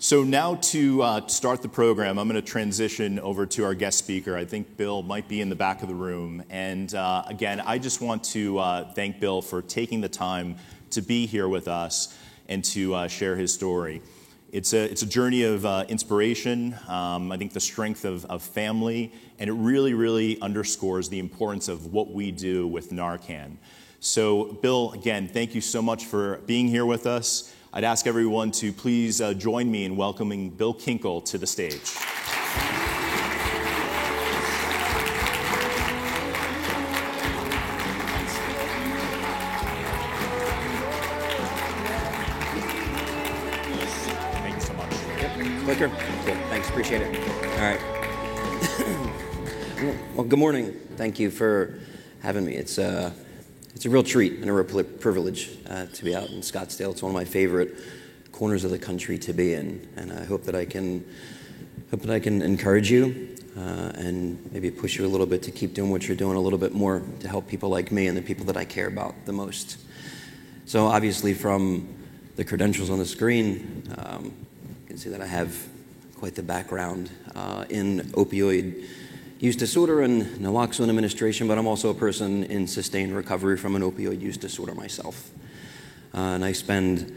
So now to start the program, I'm going to transition over to our guest speaker. I think Bill might be in the back of the room. And again, I just want to thank Bill for taking the time to be here with us and to share his story. It's a journey of inspiration, I think the strength of family, and it really underscores the importance of what we do with Narcan. So Bill, again, thank you so much for being here with us. I'd ask everyone to please join me in welcoming Bill Kinkle to the stage. Thank you so much. Yep, clicker. Cool. Thanks, appreciate it. All right. Well, good morning. Thank you for having me. It's a real treat and a real privilege to be out in Scottsdale. It's one of my favorite corners of the country to be in, and I hope that I can encourage you and maybe push you a little bit to keep doing what you're doing a little bit more to help people like me and the people that I care about the most. So obviously from the credentials on the screen, you can see that I have quite the background in opioid use disorder and naloxone administration, but I'm also a person in sustained recovery from an opioid use disorder myself. And I spend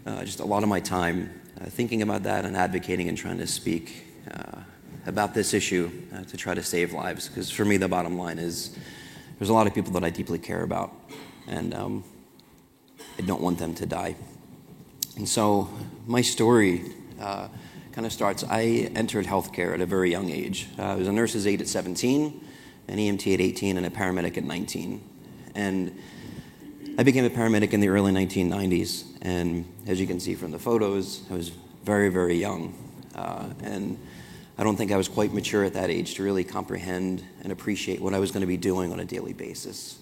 just a lot of my time thinking about that and advocating and trying to speak about this issue to try to save lives. Because for me, the bottom line is there's a lot of people that I deeply care about, and I don't want them to die. And so my story kind of starts. I entered healthcare at a very young age. I was a nurse's aide at 17, an EMT at 18, and a paramedic at 19. And I became a paramedic in the early 1990s. And as you can see from the photos, I was very young. And I don't think I was quite mature at that age to really comprehend and appreciate what I was going to be doing on a daily basis.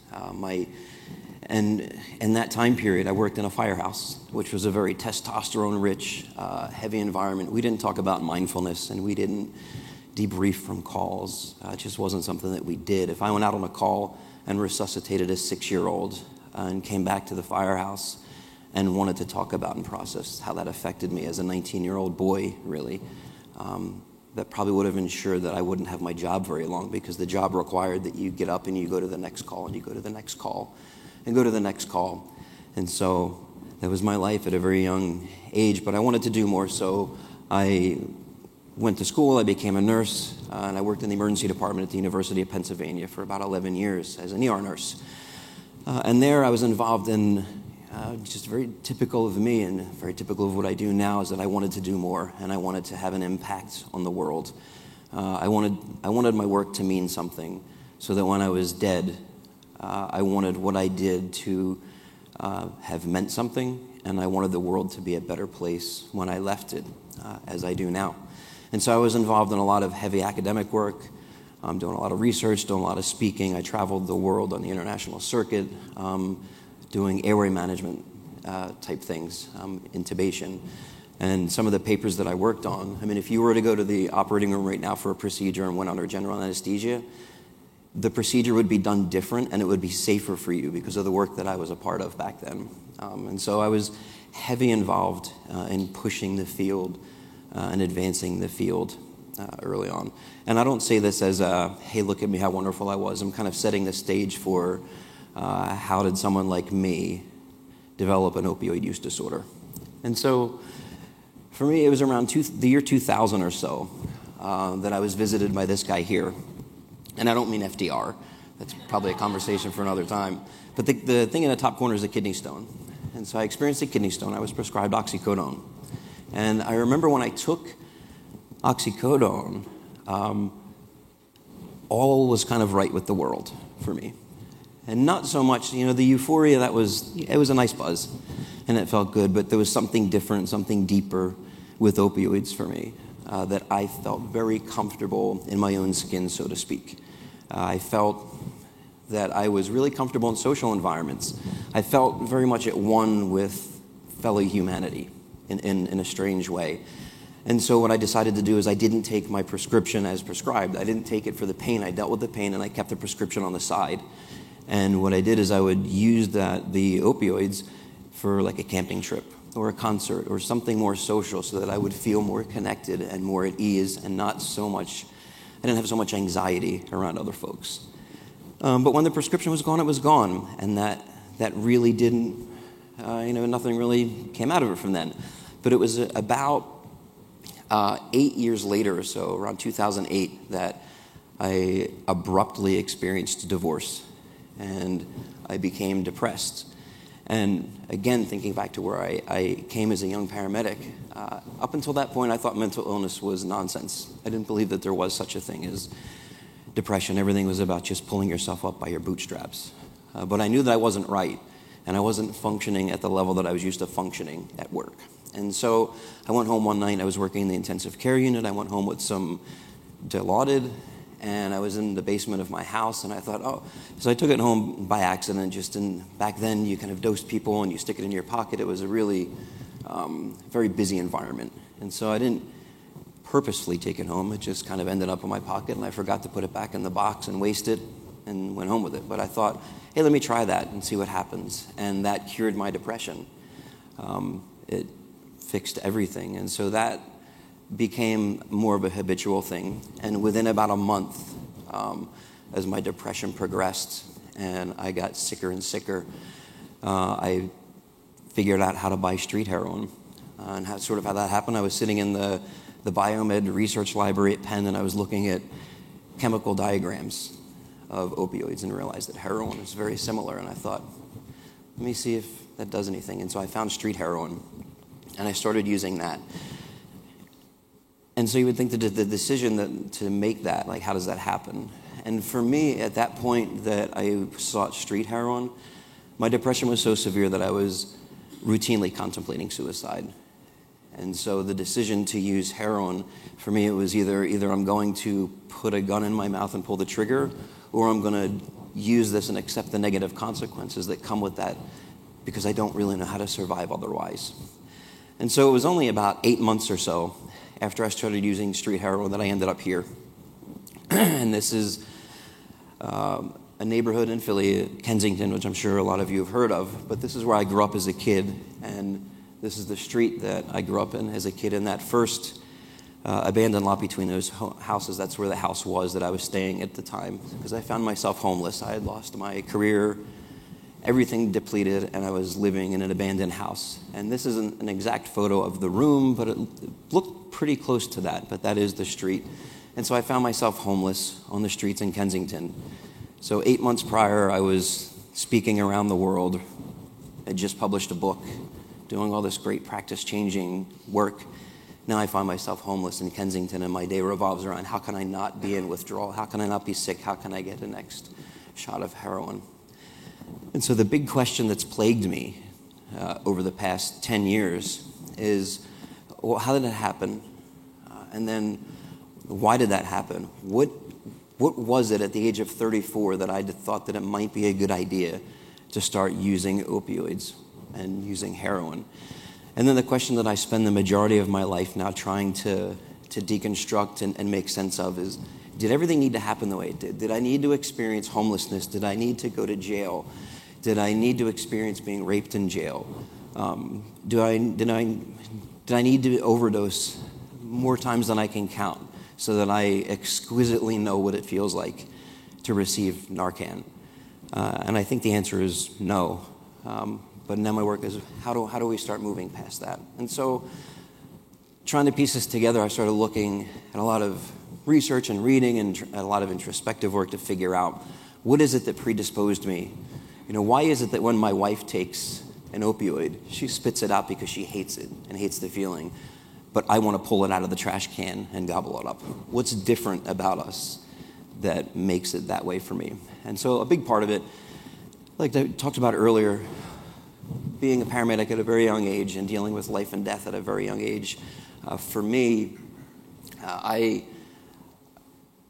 And in that time period, I worked in a firehouse, which was a very testosterone-rich, heavy environment. We didn't talk about mindfulness, and we didn't debrief from calls. It just wasn't something that we did. If I went out on a call and resuscitated a 6-year-old and came back to the firehouse and wanted to talk about and process how that affected me as a 19-year-old boy, really, that probably would have ensured that I wouldn't have my job very long, because the job required that you get up and you go to the next call and you go to the next call and go to the next call. And so that was my life at a very young age, but I wanted to do more. So I went to school, I became a nurse, and I worked in the emergency department at the University of Pennsylvania for about 11 years as an ER nurse. And there I was involved in just very typical of me and very typical of what I do now, is that I wanted to do more, and I wanted to have an impact on the world. I wanted my work to mean something, so that when I was dead, I wanted what I did to have meant something, and I wanted the world to be a better place when I left it, as I do now. And so I was involved in a lot of heavy academic work, doing a lot of research, doing a lot of speaking. I traveled the world on the international circuit, doing airway management type things, intubation. And some of the papers that I worked on, I mean, if you were to go to the operating room right now for a procedure and went under general anesthesia, the procedure would be done different, and it would be safer for you because of the work that I was a part of back then. And so I was heavy involved in pushing the field and advancing the field early on. And I don't say this as hey, look at me, how wonderful I was. I'm kind of setting the stage for how did someone like me develop an opioid use disorder. And so for me, it was around the year 2000 or so that I was visited by this guy here. And I don't mean FDR. That's probably a conversation for another time. But the thing in the top corner is a kidney stone. And so I experienced a kidney stone. I was prescribed oxycodone. And I remember when I took oxycodone, all was kind of right with the world for me. And not so much, the euphoria, it was a nice buzz. And it felt good. But there was something different, something deeper with opioids for me. That I felt very comfortable in my own skin, so to speak. I felt that I was really comfortable in social environments. I felt very much at one with fellow humanity in a strange way. And so what I decided to do is I didn't take my prescription as prescribed. I didn't take it for the pain. I dealt with the pain, and I kept the prescription on the side. And what I did is I would use the opioids for like a camping trip or a concert or something more social so that I would feel more connected and more at ease and I didn't have so much anxiety around other folks. But when the prescription was gone, it was gone. And that really didn't, nothing really came out of it from then. But it was about 8 years later or so, around 2008, that I abruptly experienced divorce. And I became depressed. And again, thinking back to where I came as a young paramedic, up until that point, I thought mental illness was nonsense. I didn't believe that there was such a thing as depression. Everything was about just pulling yourself up by your bootstraps. But I knew that I wasn't right, and I wasn't functioning at the level that I was used to functioning at work. And so I went home one night. I was working in the intensive care unit. I went home with some Dilaudid, and I was in the basement of my house, and I thought, so I took it home by accident. Back then, you kind of dosed people and you stick it in your pocket. It was a really very busy environment. And so I didn't purposefully take it home. It just kind of ended up in my pocket, and I forgot to put it back in the box and waste it and went home with it. But I thought, hey, let me try that and see what happens. And that cured my depression. It fixed everything. And so that became more of a habitual thing. And within about a month, as my depression progressed and I got sicker and sicker, I figured out how to buy street heroin. And how that happened, I was sitting in the Biomed Research Library at Penn, and I was looking at chemical diagrams of opioids and realized that heroin is very similar. And I thought, let me see if that does anything. And so I found street heroin, and I started using that. And so you would think that the decision to make that, like, how does that happen? And for me, at that point that I sought street heroin, my depression was so severe that I was routinely contemplating suicide. And so the decision to use heroin, for me, it was either I'm going to put a gun in my mouth and pull the trigger, or I'm going to use this and accept the negative consequences that come with that, because I don't really know how to survive otherwise. And so it was only about 8 months or so after I started using street heroin that I ended up here. And this is a neighborhood in Philly, Kensington, which I'm sure a lot of you have heard of, but this is where I grew up as a kid, and this is the street that I grew up in as a kid. In that first abandoned lot between those houses, that's where the house was that I was staying at the time, because I found myself homeless. I had lost my career, everything depleted, and I was living in an abandoned house. And this isn't an exact photo of the room, but it looked pretty close to that, but that is the street. And so I found myself homeless on the streets in Kensington. So 8 months prior, I was speaking around the world. I just published a book, doing all this great practice-changing work. Now I find myself homeless in Kensington, and my day revolves around, how can I not be in withdrawal? How can I not be sick? How can I get the next shot of heroin? And so the big question that's plagued me over the past 10 years is, well, how did it happen? And then why did that happen? What was it at the age of 34 that I thought that it might be a good idea to start using opioids and using heroin? And then the question that I spend the majority of my life now trying to deconstruct and make sense of is, did everything need to happen the way it did? Did I need to experience homelessness? Did I need to go to jail? Did I need to experience being raped in jail? Did I need to overdose more times than I can count so that I exquisitely know what it feels like to receive Narcan? And I think the answer is no. But now my work is, how do we start moving past that? And so trying to piece this together, I started looking at a lot of research and reading and a lot of introspective work to figure out, what is it that predisposed me? Why is it that when my wife takes an opioid, she spits it out because she hates it and hates the feeling, but I want to pull it out of the trash can and gobble it up? What's different about us that makes it that way for me? And so a big part of it, like I talked about earlier, being a paramedic at a very young age and dealing with life and death at a very young age, for me,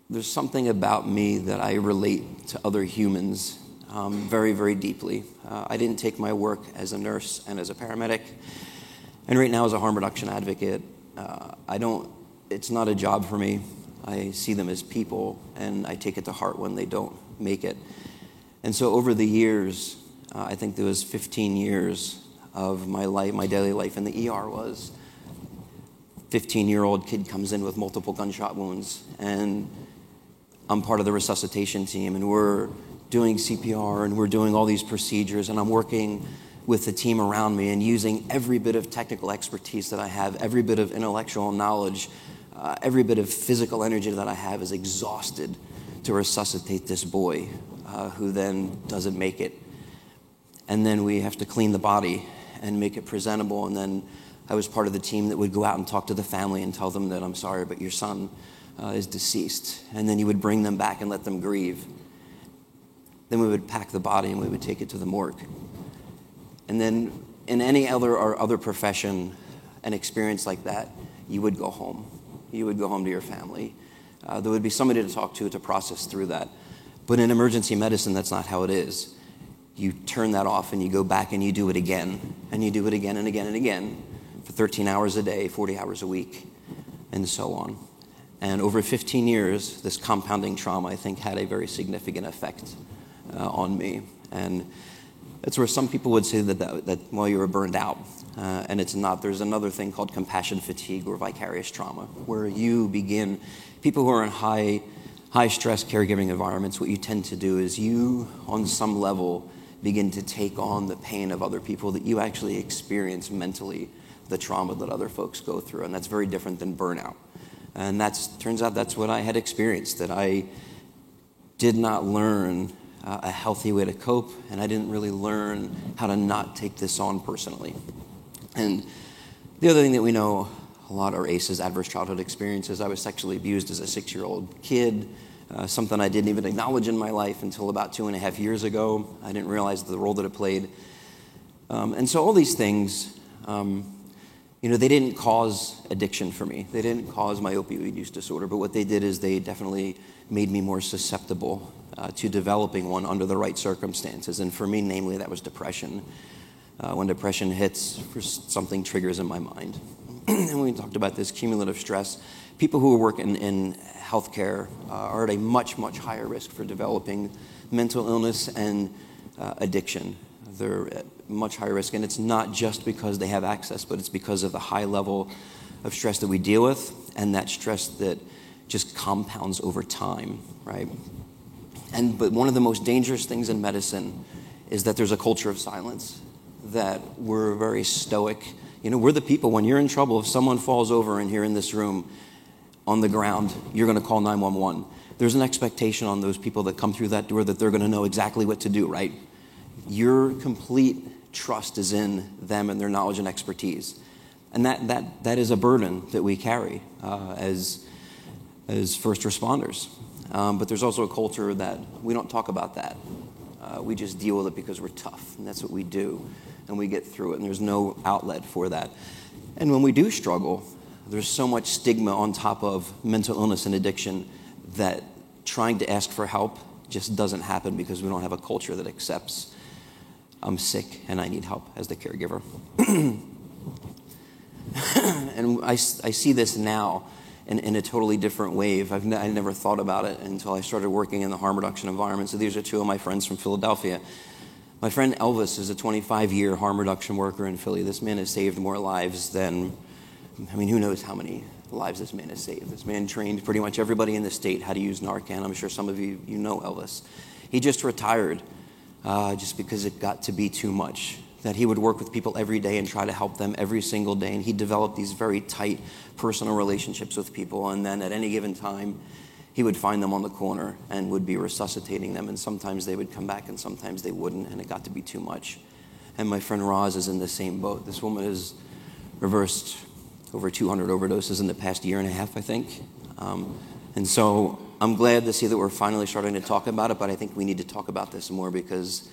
there's something about me that I relate to other humans very, very deeply. I didn't take my work as a nurse and as a paramedic, and right now as a harm reduction advocate, it's not a job for me. I see them as people, and I take it to heart when they don't make it. And so over the years, I think there was 15 years, of my life, my daily life in the ER was 15-year-old kid comes in with multiple gunshot wounds, and I'm part of the resuscitation team, and we're doing CPR, and we're doing all these procedures, and I'm working with the team around me and using every bit of technical expertise that I have, every bit of intellectual knowledge, every bit of physical energy that I have is exhausted to resuscitate this boy who then doesn't make it. And then we have to clean the body and make it presentable, and then I was part of the team that would go out and talk to the family and tell them that I'm sorry, but your son is deceased. And then you would bring them back and let them grieve. Then we would pack the body and we would take it to the morgue. And then in any other profession, an experience like that, you would go home. You would go home to your family. There would be somebody to talk to process through that. But in emergency medicine, that's not how it is. You turn that off and you go back and you do it again. And you do it again and again and again for 13 hours a day, 40 hours a week, and so on. And over 15 years, this compounding trauma, I think, had a very significant effect on me. And that's where some people would say that well, you were burned out. And it's not. There's another thing called compassion fatigue or vicarious trauma, where you begin, people who are in high stress caregiving environments, what you tend to do is you, on some level, begin to take on the pain of other people, that you actually experience mentally the trauma that other folks go through. And that's very different than burnout. And turns out that's what I had experienced, that I did not learn a healthy way to cope, and I didn't really learn how to not take this on personally. And the other thing that we know a lot are ACEs, adverse childhood experiences. I was sexually abused as a 6-year-old kid, something I didn't even acknowledge in my life until about 2.5 years ago. I didn't realize the role that it played. And so all these things, they didn't cause addiction for me. They didn't cause my opioid use disorder, but what they did is they definitely made me more susceptible to developing one under the right circumstances. And for me, namely, that was depression. When depression hits, something triggers in my mind. And we talked about this cumulative stress. People who work in healthcare are at a much, much higher risk for developing mental illness and addiction. They're at much higher risk, and it's not just because they have access, but it's because of the high level of stress that we deal with, and that stress that just compounds over time, right? But one of the most dangerous things in medicine is that there's a culture of silence, that we're very stoic. We're the people, when you're in trouble, if someone falls over in here in this room on the ground, you're going to call 911. There's an expectation on those people that come through that door that they're going to know exactly what to do, right? Your complete trust is in them and their knowledge and expertise. And that is a burden that we carry as first responders. But there's also a culture that we don't talk about that. We just deal with it because we're tough, and that's what we do. And we get through it, and there's no outlet for that. And when we do struggle, there's so much stigma on top of mental illness and addiction that trying to ask for help just doesn't happen because we don't have a culture that accepts I'm sick and I need help as the caregiver. And I see this now in a totally different wave. I never thought about it until I started working in the harm reduction environment. So these are two of my friends from Philadelphia. My friend Elvis is a 25-year harm reduction worker in Philly. This man has saved more lives than, who knows how many lives this man has saved. This man trained pretty much everybody in the state how to use Narcan. I'm sure some of you know Elvis. He just retired just because it got to be too much. That he would work with people every day and try to help them every single day. And he developed these very tight personal relationships with people. And then at any given time, he would find them on the corner and would be resuscitating them. And sometimes they would come back and sometimes they wouldn't. And it got to be too much. And my friend Roz is in the same boat. This woman has reversed over 200 overdoses in the past year and a half, I think. And so I'm glad to see that we're finally starting to talk about it. But I think we need to talk about this more because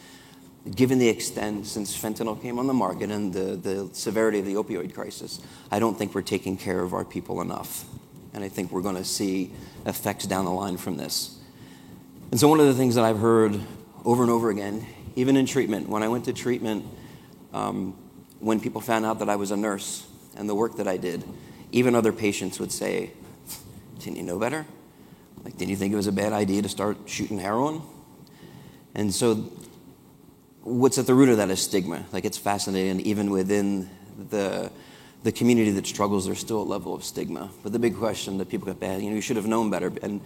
given the extent since fentanyl came on the market and the severity of the opioid crisis, I don't think we're taking care of our people enough. And I think we're going to see effects down the line from this. And so one of the things that I've heard over and over again, even in treatment, when I went to treatment, when people found out that I was a nurse and the work that I did, even other patients would say, didn't you know better? Didn't you think it was a bad idea to start shooting heroin? And so what's at the root of that is stigma. Like, it's fascinating. Even within the community that struggles, there's still a level of stigma. But the big question that people get back, you should have known better. And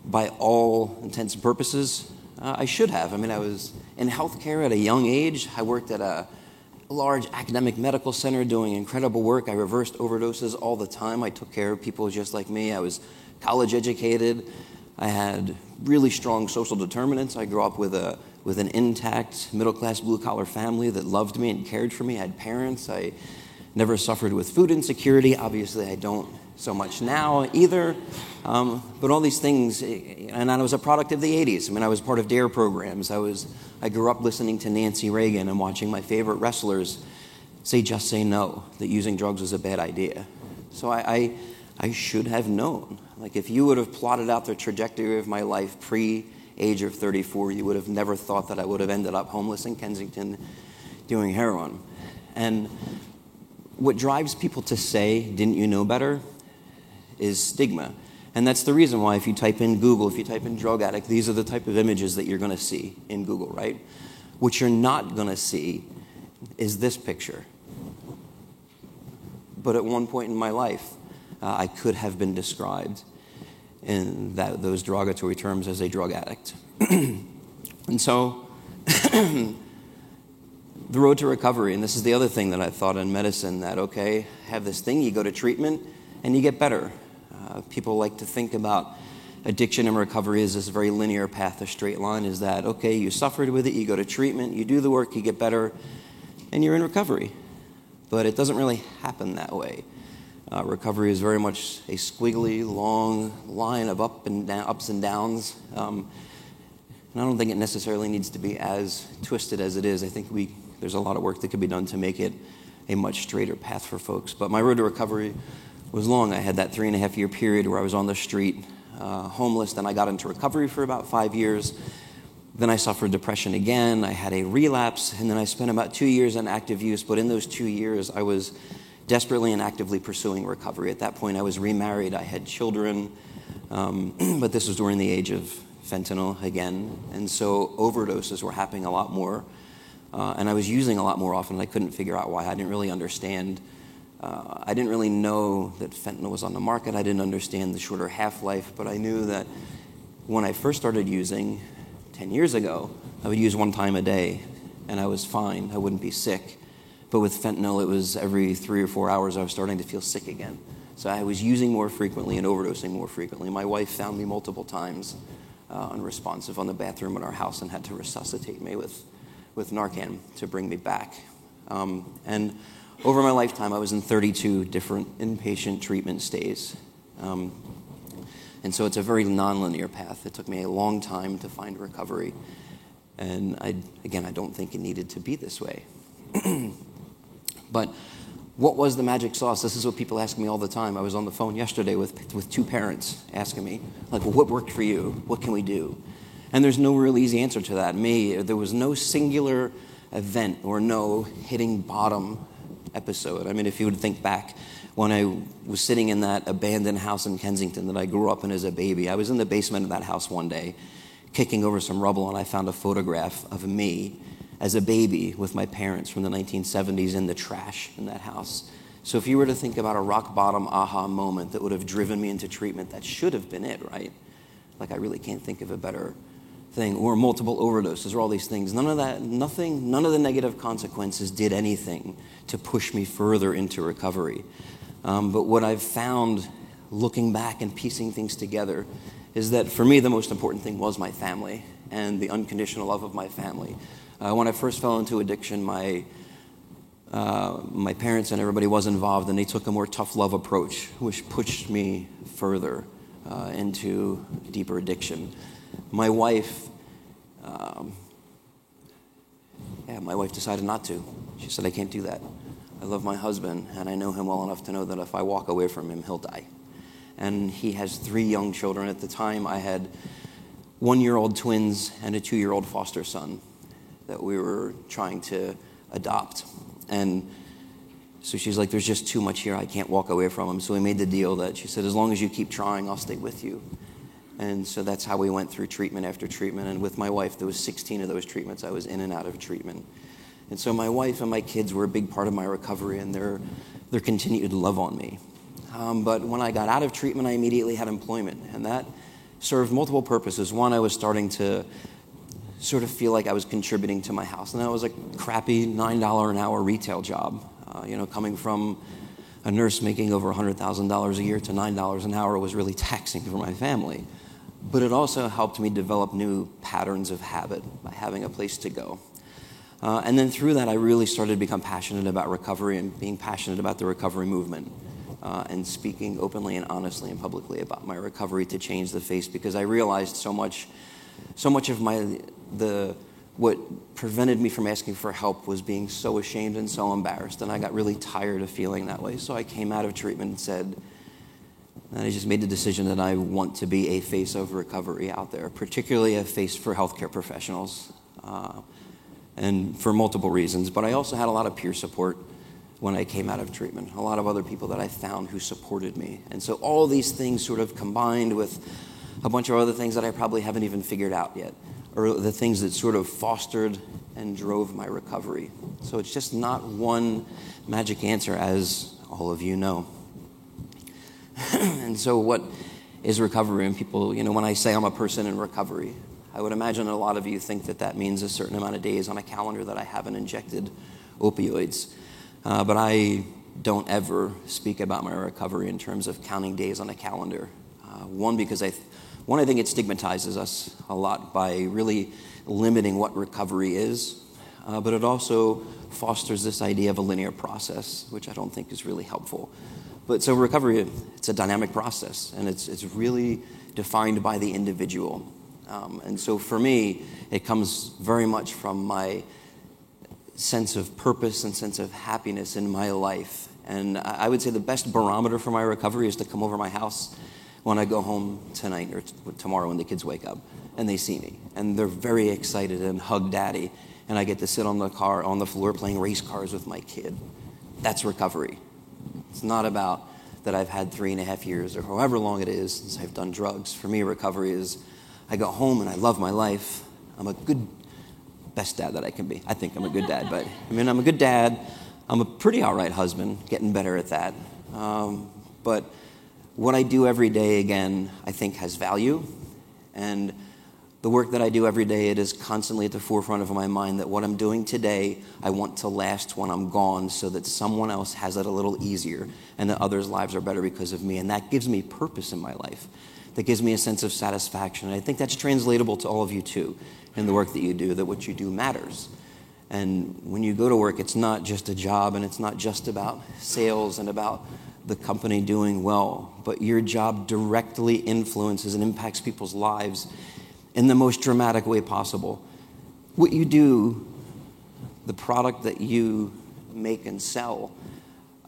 by all intents and purposes, I should have. I mean, I was in healthcare at a young age. I worked at a large academic medical center doing incredible work. I reversed overdoses all the time. I took care of people just like me. I was college educated. I had really strong social determinants. I grew up with an intact middle-class blue-collar family that loved me and cared for me. I had parents. I never suffered with food insecurity. Obviously, I don't so much now either. But all these things, and I was a product of the 80s. I mean, I was part of DARE programs. I grew up listening to Nancy Reagan and watching my favorite wrestlers say, just say no, that using drugs was a bad idea. So I should have known. Like, if you would have plotted out the trajectory of my life pre-age of 34, you would have never thought that I would have ended up homeless in Kensington doing heroin. And what drives people to say, didn't you know better, is stigma. And that's the reason why if you type in Google, if you type in drug addict, these are the type of images that you're going to see in Google, right? What you're not going to see is this picture. But at one point in my life, I could have been described in those derogatory terms as a drug addict. And so the road to recovery, and this is the other thing that I thought in medicine, that, okay, have this thing, you go to treatment, and you get better. People like to think about addiction and recovery as this very linear path, a straight line, is that, okay, you suffered with it, you go to treatment, you do the work, you get better, and you're in recovery. But it doesn't really happen that way. Recovery is very much a squiggly, long line of ups and downs. And I don't think it necessarily needs to be as twisted as it is. I think there's a lot of work that could be done to make it a much straighter path for folks. But my road to recovery was long. I had that 3.5-year period where I was on the street, homeless. Then I got into recovery for about 5 years. Then I suffered depression again. I had a relapse, and then I spent about 2 years in active use. But in those 2 years, I was desperately and actively pursuing recovery. At that point, I was remarried. I had children, but this was during the age of fentanyl again. And so overdoses were happening a lot more, and I was using a lot more often. I couldn't figure out why. I didn't really understand. I didn't really know that fentanyl was on the market. I didn't understand the shorter half-life, but I knew that when I first started using 10 years ago, I would use 1 time a day, and I was fine. I wouldn't be sick. But with fentanyl, it was every 3 or 4 hours I was starting to feel sick again. So I was using more frequently and overdosing more frequently. My wife found me multiple times unresponsive on the bathroom in our house and had to resuscitate me with Narcan to bring me back. And over my lifetime, I was in 32 different inpatient treatment stays. And so it's a very nonlinear path. It took me a long time to find recovery. And I don't think it needed to be this way. But what was the magic sauce? This is what people ask me all the time. I was on the phone yesterday with 2 parents asking me, like, well, what worked for you? What can we do? And there's no real easy answer to that. There was no singular event or no hitting bottom episode. I mean, if you would think back when I was sitting in that abandoned house in Kensington that I grew up in as a baby, I was in the basement of that house one day, kicking over some rubble, and I found a photograph of me as a baby with my parents from the 1970s in the trash in that house. So if you were to think about a rock bottom aha moment that would have driven me into treatment, that should have been it, right? Like, I really can't think of a better thing. Or multiple overdoses or all these things. None of the negative consequences did anything to push me further into recovery. But what I've found looking back and piecing things together is that for me the most important thing was my family and the unconditional love of my family. When I first fell into addiction, my parents and everybody was involved, and they took a more tough love approach, which pushed me further into deeper addiction. My wife decided not to. She said, I can't do that. I love my husband, and I know him well enough to know that if I walk away from him, he'll die. And he has 3 young children. At the time, I had 1-year-old twins and a 2-year-old foster son that we were trying to adopt. And so she's like, there's just too much here. I can't walk away from him. So we made the deal that she said, as long as you keep trying, I'll stay with you. And so that's how we went through treatment after treatment. And with my wife, there was 16 of those treatments. I was in and out of treatment. And so my wife and my kids were a big part of my recovery and their continued love on me. But when I got out of treatment, I immediately had employment. And that served multiple purposes. One, I was starting to sort of feel like I was contributing to my house. And that was a crappy $9 an hour retail job. Coming from a nurse making over $100,000 a year to $9 an hour was really taxing for my family. But it also helped me develop new patterns of habit by having a place to go. And then through that, I really started to become passionate about recovery and being passionate about the recovery movement and speaking openly and honestly and publicly about my recovery to change the face, because I realized so much of what prevented me from asking for help was being so ashamed and so embarrassed, and I got really tired of feeling that way. So I came out of treatment and said, and I just made the decision that I want to be a face of recovery out there, particularly a face for healthcare professionals, and for multiple reasons. But I also had a lot of peer support when I came out of treatment, a lot of other people that I found who supported me. And so all these things sort of combined with a bunch of other things that I probably haven't even figured out yet, or the things that sort of fostered and drove my recovery. So it's just not one magic answer, as all of you know. And so what is recovery? And people, when I say I'm a person in recovery, I would imagine a lot of you think that means a certain amount of days on a calendar that I haven't injected opioids. But I don't ever speak about my recovery in terms of counting days on a calendar. One, because I think it stigmatizes us a lot by really limiting what recovery is, but it also fosters this idea of a linear process, which I don't think is really helpful. But so recovery, it's a dynamic process, and it's really defined by the individual. And so for me, it comes very much from my sense of purpose and sense of happiness in my life. And I would say the best barometer for my recovery is to come over my house when I go home tonight or tomorrow when the kids wake up and they see me. And they're very excited and hug daddy. And I get to sit on the floor playing race cars with my kid. That's recovery. It's not about that I've had 3.5 years or however long it is since I've done drugs. For me, recovery is I go home and I love my life. I'm a best dad that I can be. I think I'm a good dad, but I'm a good dad. I'm a pretty all right husband, getting better at that. But what I do every day, again, I think has value. And the work that I do every day, it is constantly at the forefront of my mind that what I'm doing today, I want to last when I'm gone so that someone else has it a little easier and that others' lives are better because of me. And that gives me purpose in my life. That gives me a sense of satisfaction. And I think that's translatable to all of you too in the work that you do, that what you do matters. And when you go to work, it's not just a job and it's not just about sales and about the company doing well, but your job directly influences and impacts people's lives in the most dramatic way possible. What you do, the product that you make and sell,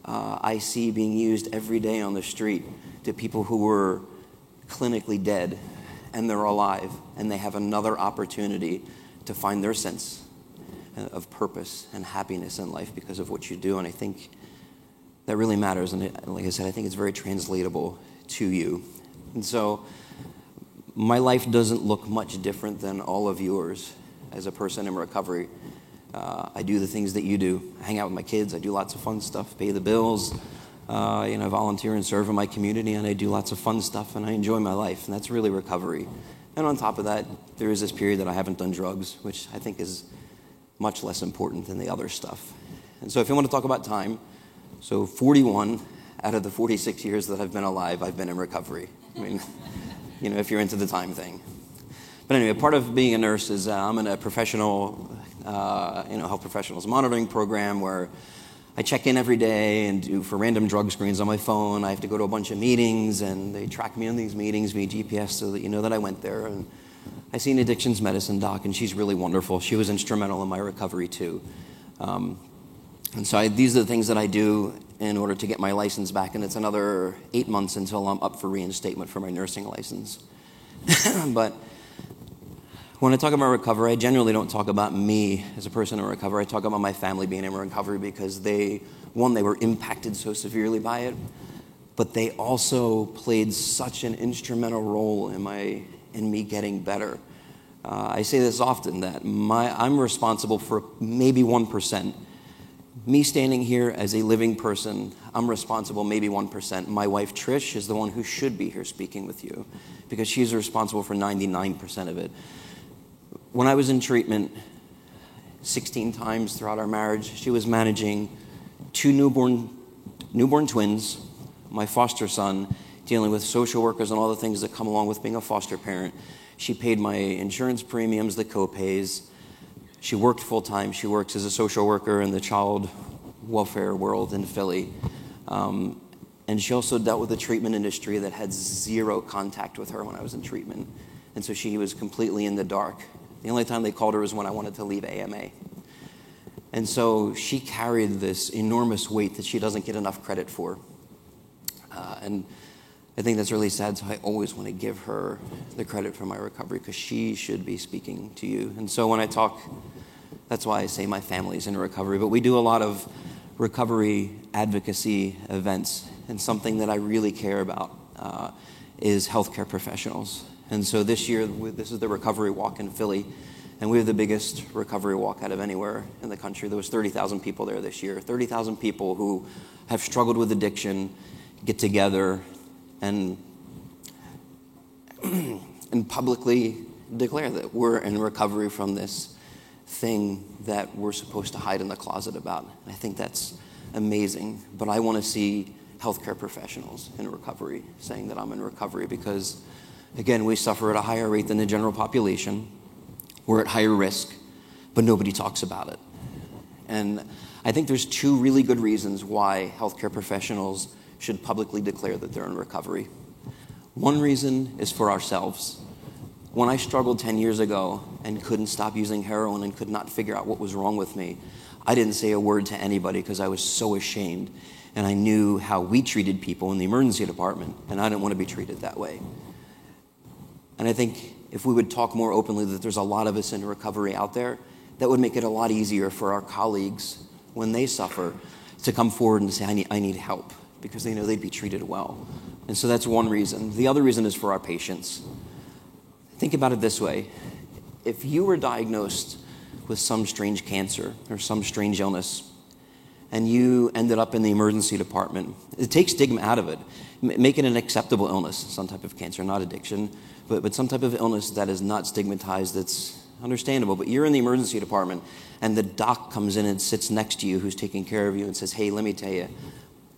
I see being used every day on the street to people who were clinically dead and they're alive and they have another opportunity to find their sense of purpose and happiness in life because of what you do. And I think that really matters. And like I said, I think it's very translatable to you. And so my life doesn't look much different than all of yours as a person in recovery. I do the things that you do. I hang out with my kids. I do lots of fun stuff, pay the bills. I volunteer and serve in my community, and I do lots of fun stuff, and I enjoy my life, and that's really recovery. And on top of that, there is this period that I haven't done drugs, which I think is much less important than the other stuff. And so if you want to talk about time, so 41 out of the 46 years that I've been alive, I've been in recovery. If you're into the time thing. But anyway, part of being a nurse is I'm in a professional, health professionals monitoring program where I check in every day and do for random drug screens on my phone. I have to go to a bunch of meetings, and they track me on these meetings via GPS so that you know that I went there. And I see an addictions medicine doc, and she's really wonderful. She was instrumental in my recovery too. And so these are the things that I do in order to get my license back, and it's another 8 months until I'm up for reinstatement for my nursing license. But when I talk about recovery, I generally don't talk about me as a person in recovery. I talk about my family being in recovery because they were impacted so severely by it. but they also played such an instrumental role in me getting better. I say this often, that I'm responsible for maybe 1%. Me standing here as a living person, I'm responsible maybe 1%. My wife, Trish, is the one who should be here speaking with you because she's responsible for 99% of it. When I was in treatment 16 times throughout our marriage, she was managing 2 newborn twins, my foster son, dealing with social workers and all the things that come along with being a foster parent. She paid my insurance premiums, the co-pays. She worked full-time. She works as a social worker in the child welfare world in Philly. And she also dealt with the treatment industry that had zero contact with her when I was in treatment. And so she was completely in the dark. The only time they called her was when I wanted to leave AMA. And so she carried this enormous weight that she doesn't get enough credit for. And I think that's really sad, so I always want to give her the credit for my recovery because she should be speaking to you. And so when I talk, that's why I say my family's in recovery. But we do a lot of recovery advocacy events, and something that I really care about is healthcare professionals. And so this year, this is the Recovery Walk in Philly, and we have the biggest recovery walk out of anywhere in the country. There was 30,000 people there this year. 30,000 people who have struggled with addiction get together and publicly declare that we're in recovery from this thing that we're supposed to hide in the closet about. I think that's amazing. But I want to see healthcare professionals in recovery saying that I'm in recovery because, again, we suffer at a higher rate than the general population. We're at higher risk, but nobody talks about it. And I think there's 2 really good reasons why healthcare professionals should publicly declare that they're in recovery. One reason is for ourselves. When I struggled 10 years ago and couldn't stop using heroin and could not figure out what was wrong with me, I didn't say a word to anybody because I was so ashamed. And I knew how we treated people in the emergency department, and I didn't want to be treated that way. And I think if we would talk more openly that there's a lot of us in recovery out there, that would make it a lot easier for our colleagues when they suffer to come forward and say, I need help, because they know they'd be treated well. And so that's one reason. The other reason is for our patients. Think about it this way. If you were diagnosed with some strange cancer or some strange illness, and you ended up in the emergency department, it takes stigma out of it. Make it an acceptable illness, some type of cancer, not addiction, but some type of illness that is not stigmatized, that's understandable. But you're in the emergency department, and the doc comes in and sits next to you who's taking care of you and says, hey, let me tell you,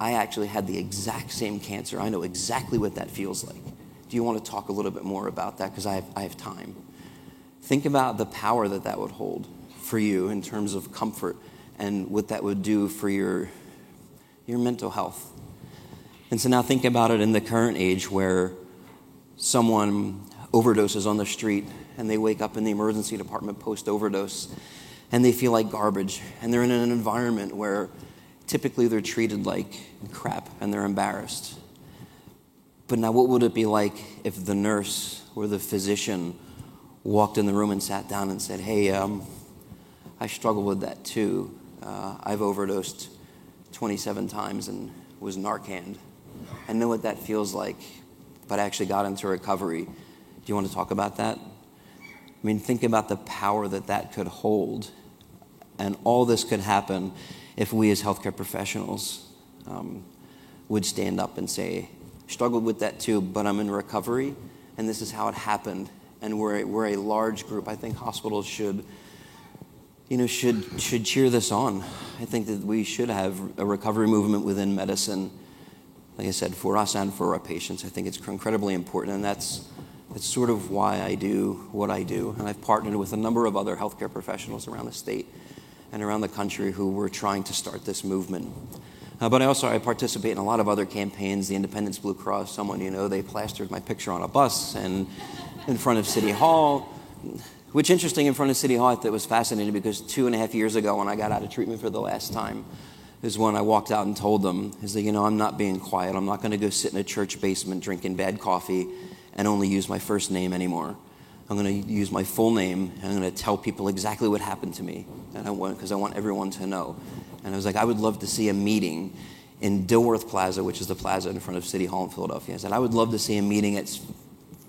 I actually had the exact same cancer. I know exactly what that feels like. Do you want to talk a little bit more about that? Because I have time. Think about the power that would hold for you in terms of comfort and what that would do for your mental health. And so now think about it in the current age where someone overdoses on the street and they wake up in the emergency department post-overdose and they feel like garbage, and they're in an environment where typically they're treated like crap and they're embarrassed. But now what would it be like if the nurse or the physician walked in the room and sat down and said, hey, I struggle with that too. I've overdosed 27 times and was Narcaned. I know what that feels like, but I actually got into recovery. Do you want to talk about that? I mean, think about the power that could hold. And all this could happen if we as healthcare professionals would stand up and say, struggled with that too, but I'm in recovery, and this is how it happened. And we're a large group. I think hospitals should cheer this on. I think that we should have a recovery movement within medicine, like I said, for us and for our patients. I think it's incredibly important, and that's sort of why I do what I do. And I've partnered with a number of other healthcare professionals around the state and around the country who were trying to start this movement. But I participate in a lot of other campaigns. The Independence Blue Cross, someone they plastered my picture on a bus and in front of City Hall. Which, interesting, in front of City Hall, I thought was fascinating because 2.5 years ago when I got out of treatment for the last time is when I walked out and told them, I'm not being quiet. I'm not going to go sit in a church basement drinking bad coffee and only use my first name anymore. I'm going to use my full name, and I'm going to tell people exactly what happened to me, because I want everyone to know. And I was like, I would love to see a meeting in Dilworth Plaza, which is the plaza in front of City Hall in Philadelphia. I said, I would love to see a meeting at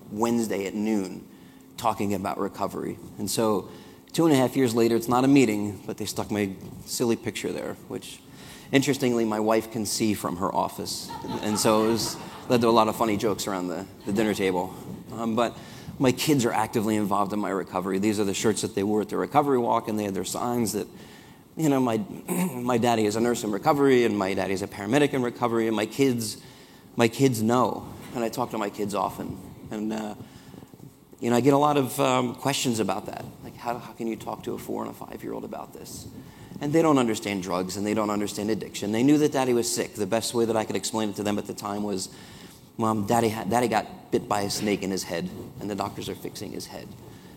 Wednesday at noon talking about recovery. And so 2.5 years later, it's not a meeting, but they stuck my silly picture there, which interestingly my wife can see from her office. And so it led to a lot of funny jokes around the dinner table. But my kids are actively involved in my recovery. These are the shirts that they wore at the recovery walk, and they had their signs that, you know, my daddy is a nurse in recovery, and my daddy is a paramedic in recovery, and my kids know, and I talk to my kids often, and you know, I get a lot of questions about that, like how can you talk to a 4 and a 5-year-old about this? And they don't understand drugs, and they don't understand addiction. They knew that daddy was sick. The best way that I could explain it to them at the time was, Mom, daddy got bit by a snake in his head, and the doctors are fixing his head.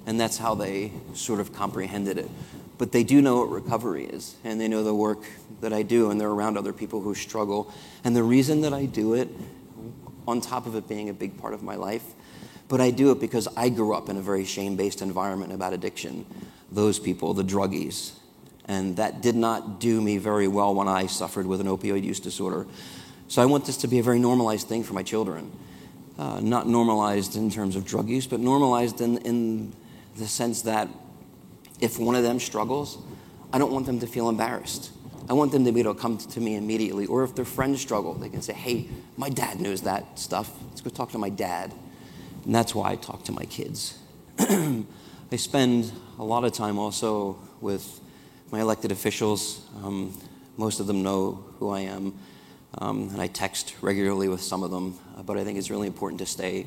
And that's how they sort of comprehended it. But they do know what recovery is, and they know the work that I do, and they're around other people who struggle. And the reason that I do it, on top of it being a big part of my life, but I do it because I grew up in a very shame-based environment about addiction. Those people, the druggies. And that did not do me very well when I suffered with an opioid use disorder. So I want this to be a very normalized thing for my children. Not normalized in terms of drug use, but normalized in the sense that if one of them struggles, I don't want them to feel embarrassed. I want them to be able to come to me immediately. Or if their friends struggle, they can say, hey, my dad knows that stuff. Let's go talk to my dad. And that's why I talk to my kids. I spend a lot of time also with my elected officials. Most of them know who I am. And I text regularly with some of them. But I think it's really important to stay,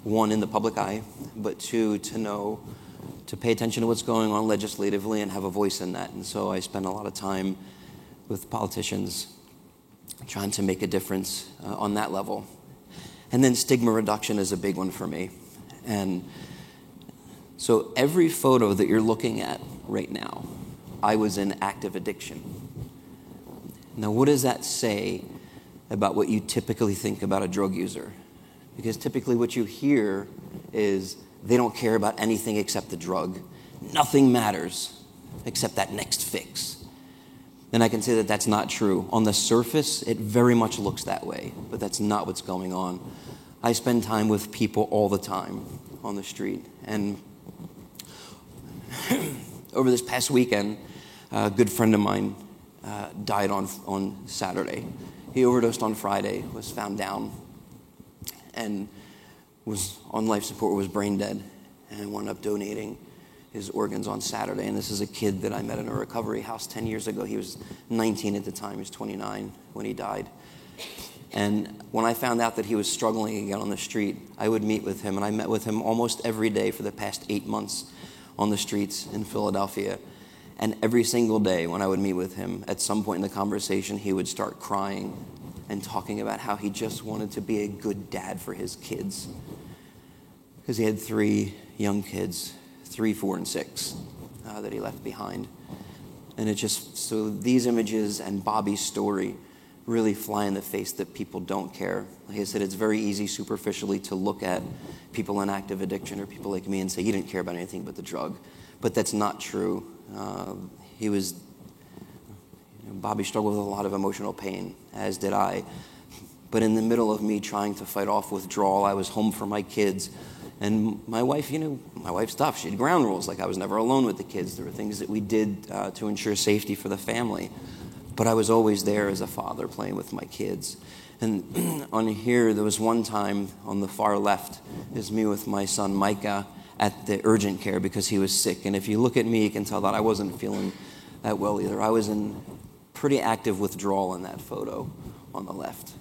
one, in the public eye, but two, to pay attention to what's going on legislatively and have a voice in that. And so I spend a lot of time with politicians trying to make a difference on that level. And then stigma reduction is a big one for me. And so every photo that you're looking at right now, I was in active addiction. Now, what does that say about what you typically think about a drug user? Because typically what you hear is they don't care about anything except the drug. Nothing matters except that next fix. And I can say that that's not true. On the surface, it very much looks that way, but that's not what's going on. I spend time with people all the time on the street. And over this past weekend, a good friend of mine died on Saturday. He overdosed on Friday, was found down, and was on life support, was brain dead, and wound up donating his organs on Saturday. And this is a kid that I met in a recovery house 10 years ago. He was 19 at the time. He was 29 when he died. And when I found out that he was struggling again on the street, I would meet with him, and I met with him almost every day for the past 8 months on the streets in Philadelphia. And every single day when I would meet with him, at some point in the conversation, he would start crying and talking about how he just wanted to be a good dad for his kids. Because he had 3 young kids, 3, 4, and 6, that he left behind. And it just, so these images and Bobby's story really fly in the face that people don't care. Like I said, it's very easy superficially to look at people in active addiction or people like me and say, you didn't care about anything but the drug. But that's not true. Bobby struggled with a lot of emotional pain, as did I. But in the middle of me trying to fight off withdrawal, I was home for my kids. And my wife, my wife's tough. She had ground rules. Like I was never alone with the kids. There were things that we did to ensure safety for the family. But I was always there as a father playing with my kids. And on here, there was one time on the far left is me with my son Micah at the urgent care because he was sick. And if you look at me, you can tell that I wasn't feeling that well either. I was in pretty active withdrawal in that photo on the left.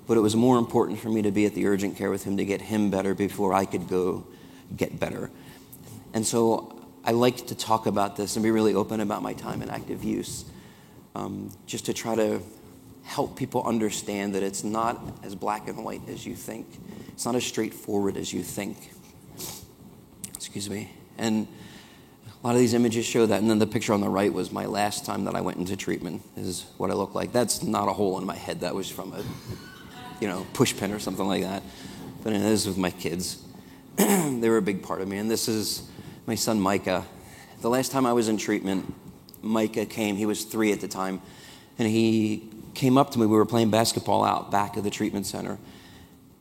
But it was more important for me to be at the urgent care with him to get him better before I could go get better. And so I like to talk about this and be really open about my time in active use, just to try to help people understand that it's not as black and white as you think. It's not as straightforward as you think. Excuse me. And a lot of these images show that. And then the picture on the right was my last time that I went into treatment, is what I look like. That's not a hole in my head. That was from a push pin or something like that. But this is with my kids. They were a big part of me. And this is my son, Micah. The last time I was in treatment, Micah came. He was 3 at the time. And he came up to me. We were playing basketball out back of the treatment center.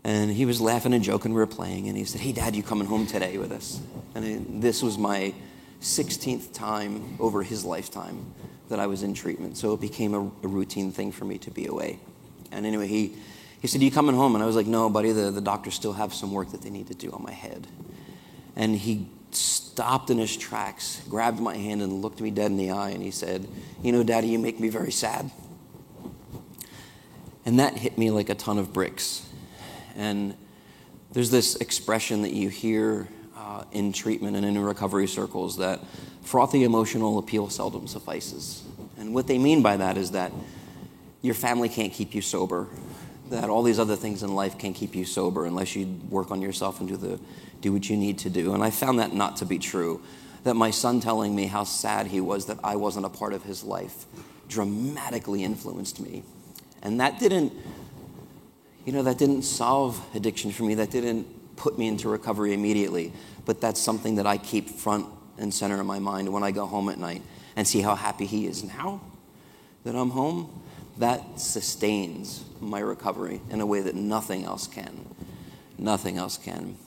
And he was laughing and joking. We were playing. And he said, "Hey, Dad, you coming home today with us?" And this was my 16th time over his lifetime that I was in treatment. So it became a routine thing for me to be away. And anyway, he said, "You coming home?" And I was like, "No, buddy, the doctors still have some work that they need to do on my head." And he stopped in his tracks, grabbed my hand and looked me dead in the eye. And he said, "You know, Daddy, you make me very sad." And that hit me like a ton of bricks. And there's this expression that you hear in treatment and in recovery circles that frothy emotional appeal seldom suffices. And what they mean by that is that your family can't keep you sober, that all these other things in life can't keep you sober unless you work on yourself and do what you need to do. And I found that not to be true, that my son telling me how sad he was that I wasn't a part of his life dramatically influenced me. And that didn't solve addiction for me. That didn't put me into recovery immediately. But that's something that I keep front and center in my mind when I go home at night and see how happy he is now that I'm home. That sustains my recovery in a way that nothing else can. Nothing else can.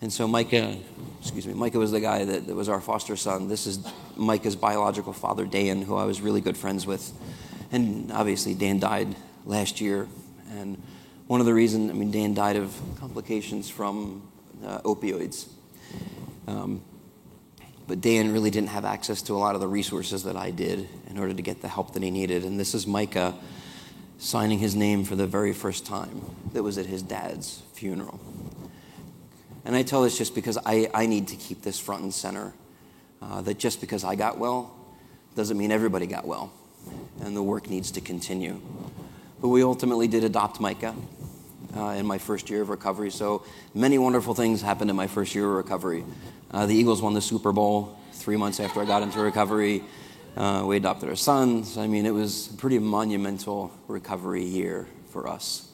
And so Micah was the guy that was our foster son. This is Micah's biological father, Dan, who I was really good friends with. And obviously Dan died last year. And one of the reasons, Dan died of complications from opioids. But Dan really didn't have access to a lot of the resources that I did in order to get the help that he needed. And this is Micah signing his name for the very first time. That was at his dad's funeral. And I tell this just because I need to keep this front and center. That just because I got well doesn't mean everybody got well. And the work needs to continue. But we ultimately did adopt Micah in my first year of recovery. So many wonderful things happened in my first year of recovery. The Eagles won the Super Bowl 3 months after I got into recovery. We adopted our sons. It was a pretty monumental recovery year for us.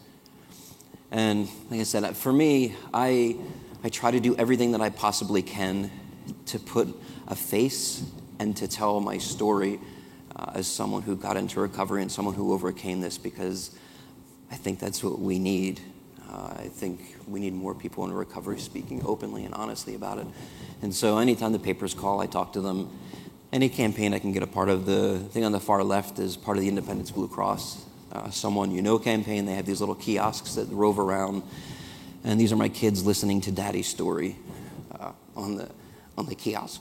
And like I said, for me, I try to do everything that I possibly can to put a face and to tell my story as someone who got into recovery and someone who overcame this, because I think that's what we need. I think we need more people in recovery speaking openly and honestly about it. And so anytime the papers call, I talk to them. Any campaign I can get a part of. The thing on the far left is part of the Independence Blue Cross, Someone You Know campaign. They have these little kiosks that rove around. And these are my kids listening to Daddy's story on the kiosk,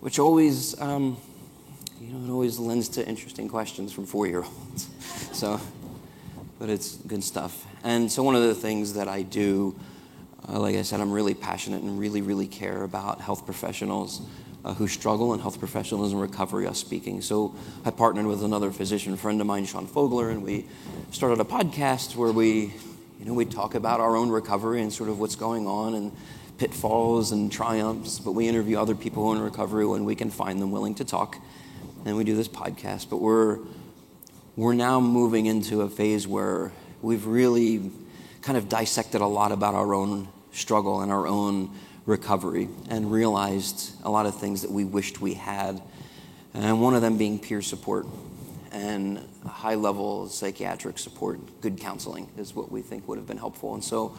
which always, it always lends to interesting questions from 4-year-olds. But it's good stuff. And so one of the things that I do, like I said, I'm really passionate and really, really care about health professionals who struggle and health professionals in recovery, us speaking. So I partnered with another physician friend of mine, Sean Fogler, and we started a podcast where we talk about our own recovery and sort of what's going on and pitfalls and triumphs, but we interview other people in recovery when we can find them willing to talk. And we do this podcast, but we're now moving into a phase where we've really kind of dissected a lot about our own struggle and our own recovery and realized a lot of things that we wished we had. And one of them being peer support and high-level psychiatric support. Good counseling is what we think would have been helpful. And so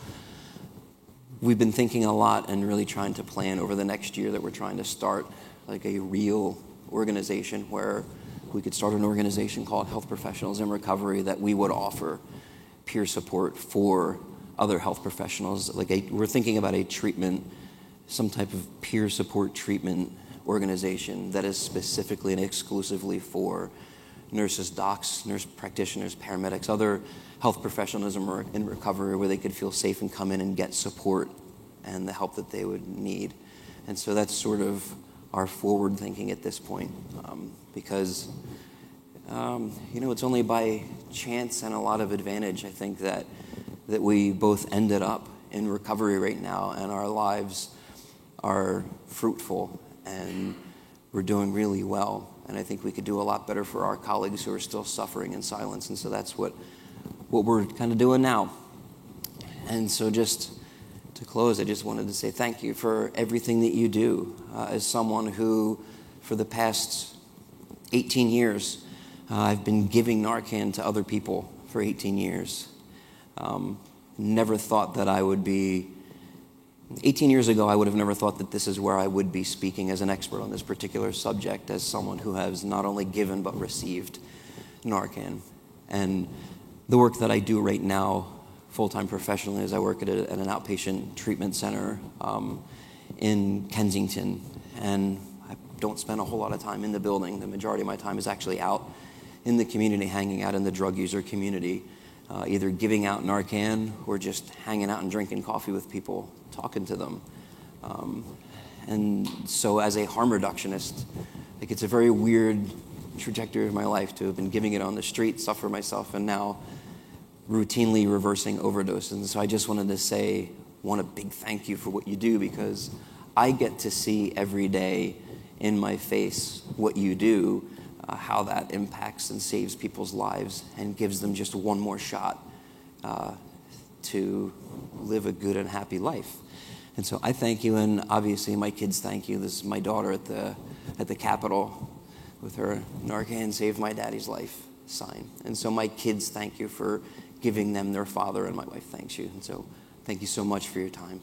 we've been thinking a lot and really trying to plan over the next year that we're trying to start like a real organization where we could start an organization called Health Professionals in Recovery that we would offer peer support for other health professionals. We're thinking about a treatment, some type of peer support treatment organization that is specifically and exclusively for nurses, docs, nurse practitioners, paramedics, other health professionals in recovery where they could feel safe and come in and get support and the help that they would need. And so that's sort of our forward thinking at this point, because it's only by chance and a lot of advantage, I think, that we both ended up in recovery right now, and our lives are fruitful and we're doing really well. And I think we could do a lot better for our colleagues who are still suffering in silence. And so that's what we're kind of doing now. And so just to close, I just wanted to say thank you for everything that you do. As someone who, for the past 18 years, I've been giving Narcan to other people for 18 years. Never thought that I would be, 18 years ago, I would have never thought that this is where I would be speaking as an expert on this particular subject, as someone who has not only given but received Narcan. And the work that I do right now, full-time professionally, is I work at an outpatient treatment center in Kensington. And I don't spend a whole lot of time in the building. The majority of my time is actually out in the community, hanging out in the drug user community, either giving out Narcan or just hanging out and drinking coffee with people, talking to them. And so as a harm reductionist, like, it's a very weird trajectory of my life to have been giving it on the street, suffer myself, and now routinely reversing overdoses. And so I just wanted to say, a big thank you for what you do, because I get to see every day in my face what you do, how that impacts and saves people's lives and gives them just one more shot to live a good and happy life. And so I thank you, and obviously my kids thank you. This is my daughter at the Capitol with her Narcan saved my daddy's life sign. And so my kids thank you for giving them their father, and my wife thanks you. And so thank you so much for your time.